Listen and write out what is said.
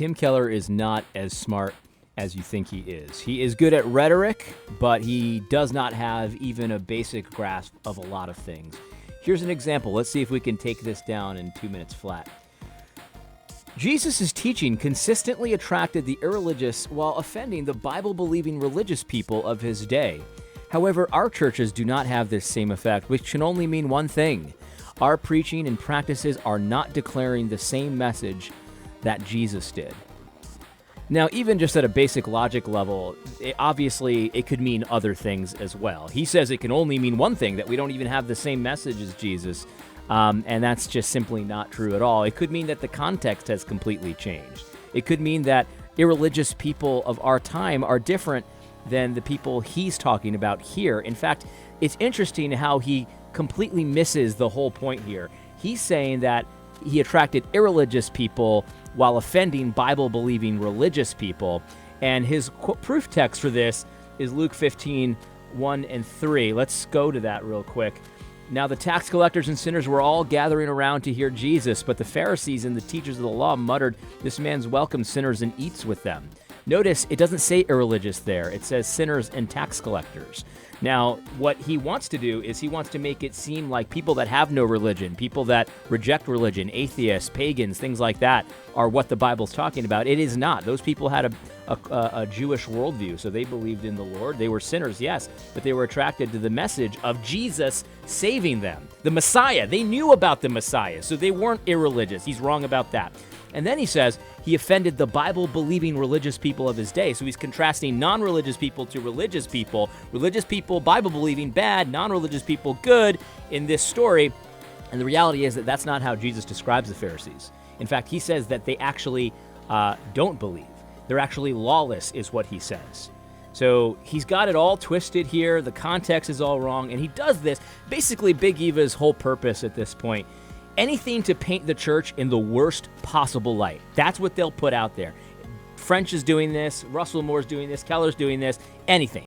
Tim Keller is not as smart as you think he is. He is good at rhetoric, but he does not have even a basic grasp of a lot of things. Here's an example. Let's see if we can take this down in 2 minutes flat. Jesus' teaching consistently attracted the irreligious while offending the Bible-believing religious people of his day. However, our churches do not have this same effect, which can only mean one thing. Our preaching and practices are not declaring the same message that Jesus did. Now, even just at a basic logic level, obviously it could mean other things as well. He says it can only mean one thing, that we don't even have the same message as Jesus, and that's just simply not true at all. It could mean that the context has completely changed. It could mean that irreligious people of our time are different than the people he's talking about here. In fact, it's interesting how he completely misses the whole point here. He's saying that he attracted irreligious people while offending Bible-believing religious people. And his proof text for this is Luke 15, 1 and 3. Let's go to that real quick. Now the tax collectors and sinners were all gathering around to hear Jesus, but the Pharisees and the teachers of the law muttered, "This man's welcomes sinners and eats with them." Notice it doesn't say irreligious there. It says sinners and tax collectors. Now, what he wants to do is he wants to make it seem like people that have no religion, people that reject religion, atheists, pagans, things like that, are what the Bible's talking about. It is not. Those people had a Jewish worldview, so they believed in the Lord. They were sinners, yes, but they were attracted to the message of Jesus saving them. The Messiah. They knew about the Messiah, so they weren't irreligious. He's wrong about that. And then he says he offended the Bible-believing religious people of his day. So he's contrasting non-religious people to religious people. Religious people, Bible-believing, bad. Non-religious people, good in this story. And the reality is that that's not how Jesus describes the Pharisees. In fact, he says that they actually don't believe. They're actually lawless is what he says. So he's got it all twisted here. The context is all wrong. And he does this. Basically, Big Eva's whole purpose at this point, anything to paint the church in the worst possible light. That's what they'll put out there. French is doing this, Russell Moore's doing this, Keller's doing this, anything.